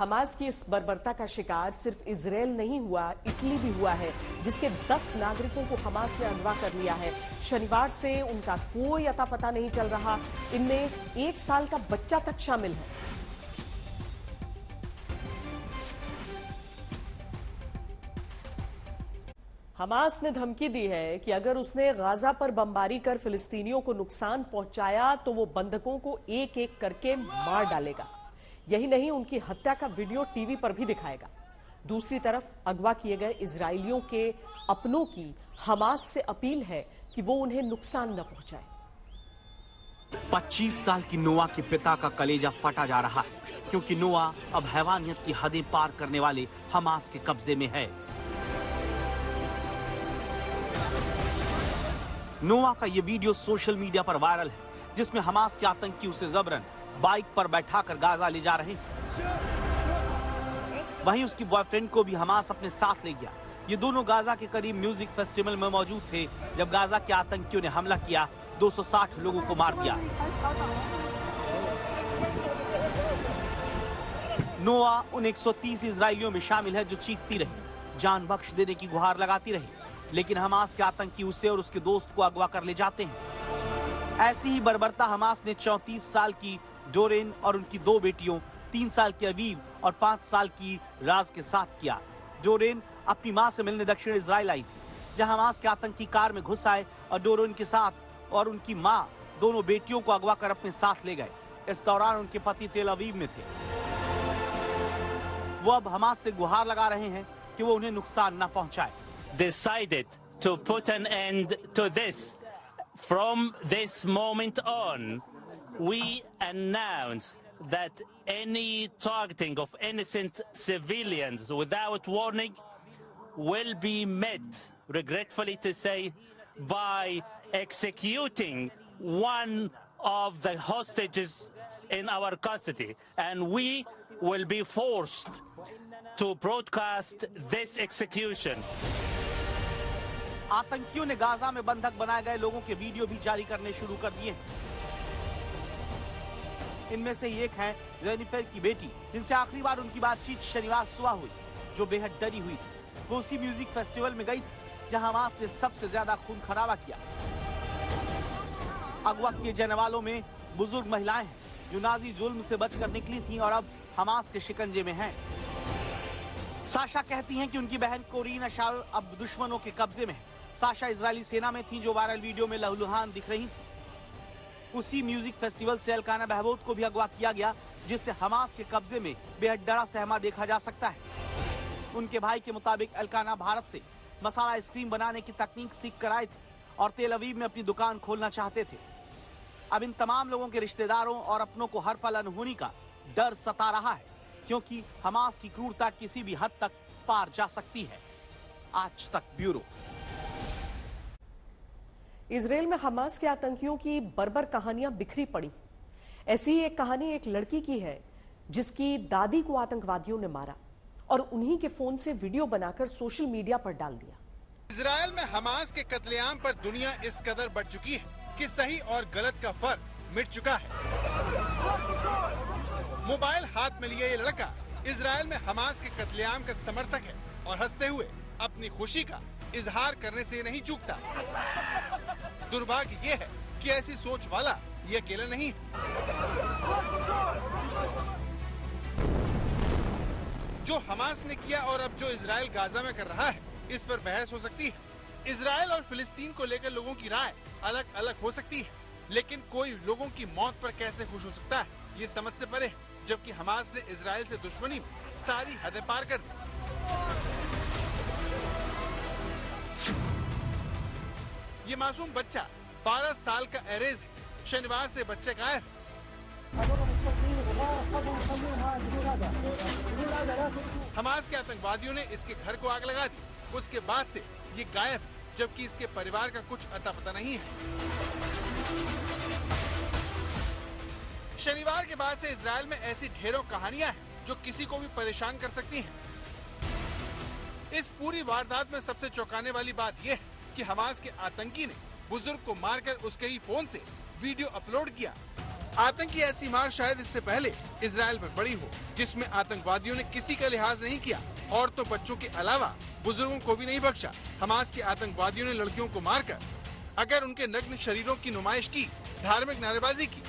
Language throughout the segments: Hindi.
हमास की इस बर्बरता का शिकार सिर्फ इजरायल नहीं हुआ, इटली भी हुआ है, जिसके 10 नागरिकों को हमास ने अगवा कर लिया है। शनिवार से उनका कोई अता पता नहीं चल रहा। इनमें 1 साल का बच्चा तक शामिल है। हमास ने धमकी दी है कि अगर उसने गाजा पर बमबारी कर फिलिस्तीनियों को नुकसान पहुंचाया तो वो बंधकों को एक एक करके मार डालेगा। यही नहीं, उनकी हत्या का वीडियो टीवी पर भी दिखाएगा। दूसरी तरफ अगवा किए गए इजरायलियों के अपनों की हमास से अपील है कि वो उन्हें नुकसान न पहुंचाए। 25 साल की नोआ के पिता का कलेजा फटा जा रहा है, क्योंकि नोआ अब हैवानियत की हदें पार करने वाले हमास के कब्जे में है। नोआ का ये वीडियो सोशल मीडिया पर वायरल है, जिसमें हमास के आतंकी उसे जबरन बाइक पर बैठाकर गाजा ले जा रहे हैं। वहीं उसकी बॉयफ्रेंड को भी हमास अपने साथ ले गया। ये दोनों गाजा के करीब म्यूजिक फेस्टिवल में मौजूद थे जब गाजा के आतंकियों ने हमला किया, 260 लोगों को मार दिया। नोआ उन 130 इजरायलियों में शामिल है जो चीखती रही, जान बख्श देने की गुहार लगाती रही, लेकिन हमास के आतंकी उसे और उसके दोस्त को अगवा कर ले जाते हैं। ऐसी ही बर्बरता हमास ने 34 साल की डोरेन और उनकी 2 बेटियों 3 साल की अवीव और 5 साल की राज के साथ किया। डोरेन अपनी मां से मिलने दक्षिण इजराइल आई थी, जहां हमास के आतंकी कार में घुस आए और डोरेन के साथ और उनकी मां दोनों बेटियों को अगवा कर अपने साथ ले गए। इस दौरान उनके पति तेल अवीव में थे। वो अब हमास से गुहार लगा रहे हैं कि वो उन्हें नुकसान न पहुंचाए। Decided to put an end to this. From this moment on, we announce that any targeting of innocent civilians without warning will be met, regretfully to say, by executing one of the hostages in our custody, and we will be forced to broadcast this execution. आतंकियों ने गाजा में बंधक बनाए गए लोगों के वीडियो भी जारी करने शुरू कर दिए हैं। इनमें से एक है जेनिफर की बेटी, जिनसे आखिरी बार उनकी बातचीत शनिवार सुबह हुई, जो बेहद डरी हुई थी। वो उसी म्यूजिक फेस्टिवल में गई थी जहां हमास ने सबसे ज्यादा खून खराबा किया। अगवा किए जाने वालों में बुजुर्ग महिलाएं हैं, जो नाजी जुल्म से बचकर निकली थीं और अब हमास के शिकंजे में हैं। साशा कहती हैं कि उनकी बहन कोरीन अशार अब दुश्मनों के कब्जे में है। साशा इजरायली सेना में थी, जो वायरल वीडियो में लहूलुहान दिख रही थी। उसी म्यूजिक फेस्टिवल से एल्काना बहबूद को भी अगवा किया गया, जिससे हमास के कब्जे में बेहद डरा सहमा देखा जा सकता है। उनके भाई के मुताबिक एल्काना भारत से मसाला आइसक्रीम बनाने की तकनीक सीख कर आए थे और तेल अवीव में अपनी दुकान खोलना चाहते थे। अब इन तमाम लोगों के रिश्तेदारों और अपनों को हर पल अनहोनी का डर सता रहा है, क्योंकि हमास की क्रूरता किसी भी हद तक पार जा सकती है। आज तक ब्यूरो। इजरायल में हमास के आतंकियों की बर्बर कहानियां बिखरी पड़ी। ऐसी ही एक कहानी एक लड़की की है, जिसकी दादी को आतंकवादियों ने मारा और उन्हीं के फोन से वीडियो बनाकर सोशल मीडिया पर डाल दिया। इजरायल में हमास के कत्लेआम पर दुनिया इस कदर बढ़ चुकी है कि सही और गलत का फर्क मिट चुका है। मोबाइल हाथ में लिए ये लड़का इजरायल में हमास के कत्लेआम का समर्थक है और हंसते हुए अपनी खुशी का इजहार करने से नहीं चूकता। दुर्भाग्य ये है कि ऐसी सोच वाला ये अकेला नहीं है। जो हमास ने किया और अब जो इजरायल गाजा में कर रहा है, इस पर बहस हो सकती है। इजरायल और फिलिस्तीन को लेकर लोगों की राय अलग अलग हो सकती है, लेकिन कोई लोगों की मौत पर कैसे खुश हो सकता है, ये समझ से परे है। जबकि हमास ने इजरायल से दुश्मनी में सारी हदें पार कर दी। ये मासूम बच्चा 12 साल का एरेज है। शनिवार से बच्चे गायब। हमास के आतंकवादियों ने इसके घर को आग लगा दी। उसके बाद से ये गायब, जबकि इसके परिवार का कुछ अता पता नहीं है। शनिवार के बाद से इजरायल में ऐसी ढेरों कहानियां हैं जो किसी को भी परेशान कर सकती हैं। इस पूरी वारदात में सबसे चौंकाने वाली बात यह है कि हमास के आतंकी ने बुजुर्ग को मारकर उसके ही फोन से वीडियो अपलोड किया। आतंकी ऐसी मार शायद इससे पहले इजराइल पर पड़ी हो, जिसमें आतंकवादियों ने किसी का लिहाज नहीं किया और तो बच्चों के अलावा बुजुर्गों को भी नहीं बख्शा। हमास के आतंकवादियों ने लड़कियों को मारकर अगर उनके नग्न शरीरों की नुमाइश की, धार्मिक नारेबाजी की।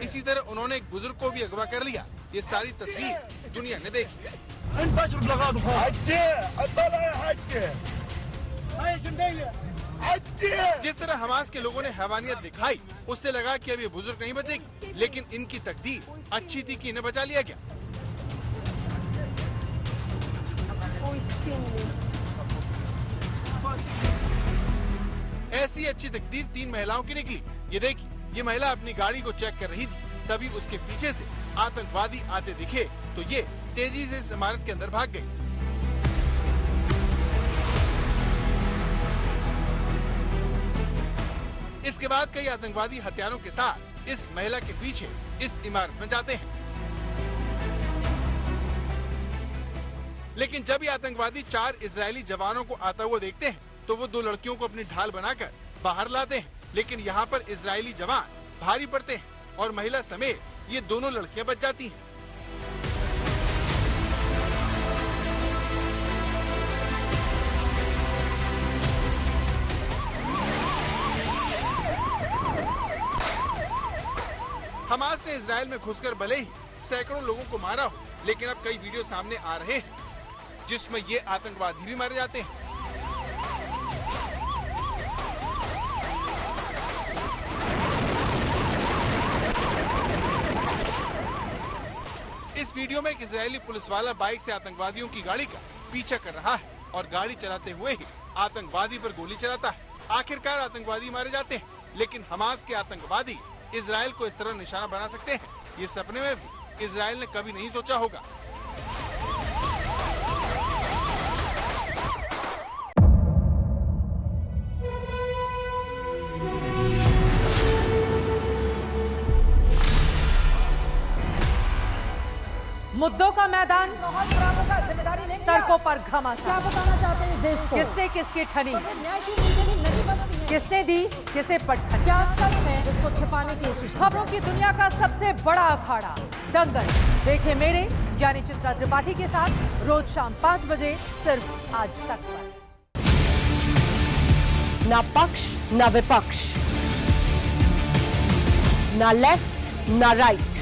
इसी तरह उन्होंने एक बुजुर्ग को भी अगवा कर लिया। ये सारी तस्वीर दुनिया ने देखी। जिस तरह हमास के लोगों ने हैवानियत दिखाई, उससे लगा कि अब ये बुजुर्ग नहीं बचेगी, लेकिन इनकी तकदीर अच्छी थी कि इन्हें बचा लिया गया। ऐसी अच्छी तकदीर 3 महिलाओं की निकली। ये देखिए, ये महिला अपनी गाड़ी को चेक कर रही थी, तभी उसके पीछे से आतंकवादी आते दिखे तो ये तेजी से इस इमारत के अंदर भाग गई। इसके बाद कई आतंकवादी हथियारों के साथ इस महिला के पीछे इस इमारत में जाते हैं। लेकिन जब ये आतंकवादी 4 इजरायली जवानों को आता हुआ देखते हैं तो वो 2 लड़कियों को अपनी ढाल बनाकर बाहर लाते हैं। लेकिन यहाँ पर इजरायली जवान भारी पड़ते हैं और महिला समेत ये दोनों लड़कियां बच जाती हैं। हमास ने इजराइल में घुसकर भले ही सैकड़ों लोगों को मारा हो, लेकिन अब कई वीडियो सामने आ रहे हैं जिसमें ये आतंकवादी भी मारे जाते हैं। इस वीडियो में एक इजरायली पुलिस वाला बाइक से आतंकवादियों की गाड़ी का पीछा कर रहा है और गाड़ी चलाते हुए ही आतंकवादी पर गोली चलाता है। आखिरकार आतंकवादी मारे जाते हैं, लेकिन हमास के आतंकवादी इजराइल को इस तरह निशाना बना सकते हैं, ये सपने में भी इजराइल ने कभी नहीं सोचा होगा। मुद्दों का मैदान, जिम्मेदारी लेंगे तर्कों पर घमासान। क्या बताना चाहते हैं इस देश को? किससे किसकी ठनी, न्याय की नीति नहीं बनती है। किसने दी किसे पटखनी। क्या सच है जिसको छिपाने की कोशिश? खबरों की दुनिया का सबसे बड़ा अखाड़ा दंगल देखे मेरे यानी चित्रा त्रिपाठी के साथ रोज शाम 5 बजे सिर्फ आज तक पर। ना पक्ष ना विपक्ष, ना लेफ्ट ना राइट,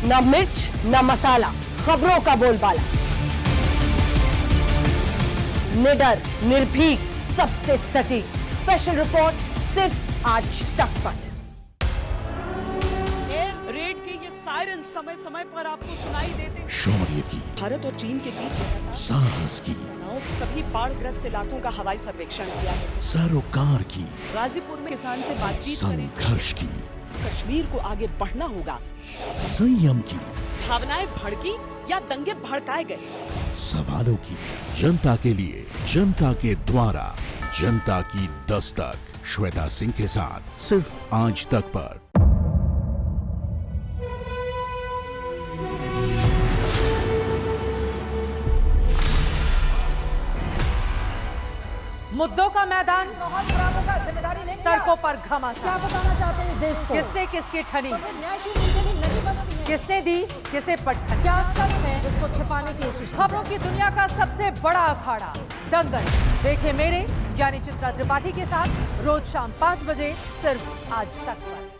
ना मिर्च ना मसाला, खबरों का बोलबाला। निडर, निर्भीक, सबसे सटीक स्पेशल रिपोर्ट सिर्फ आज तक पर। एयर रेड के ये सायरन समय समय पर आपको सुनाई देते। शौर्य की, भारत और चीन के बीच साहस की, सभी बाढ़ग्रस्त इलाकों का हवाई सर्वेक्षण किया है। सरोकार की, गाजीपुर में किसान से बातचीत करें। संघर्ष की, कश्मीर को आगे बढ़ना होगा। संयम की, भावनाएं भड़की या दंगे भड़काए गए। सवालों की, जनता के लिए, जनता के द्वारा, जनता की दस्तक। श्वेता सिंह के साथ सिर्फ आज तक पर। मुद्दों का मैदान, जिम्मेदारी लेंगे तर्कों पर घमासान। क्या बताना चाहते हैं इस देश को? किससे किसकी ठनी, न्याय की नीति नहीं बनती है। किसने दी किसे पटखनी। क्या सच है जिसको छिपाने की कोशिश? खबरों की दुनिया का सबसे बड़ा अखाड़ा दंगल देखे मेरे यानी चित्रा त्रिपाठी के साथ रोज शाम 5 बजे सिर्फ आज तक पर।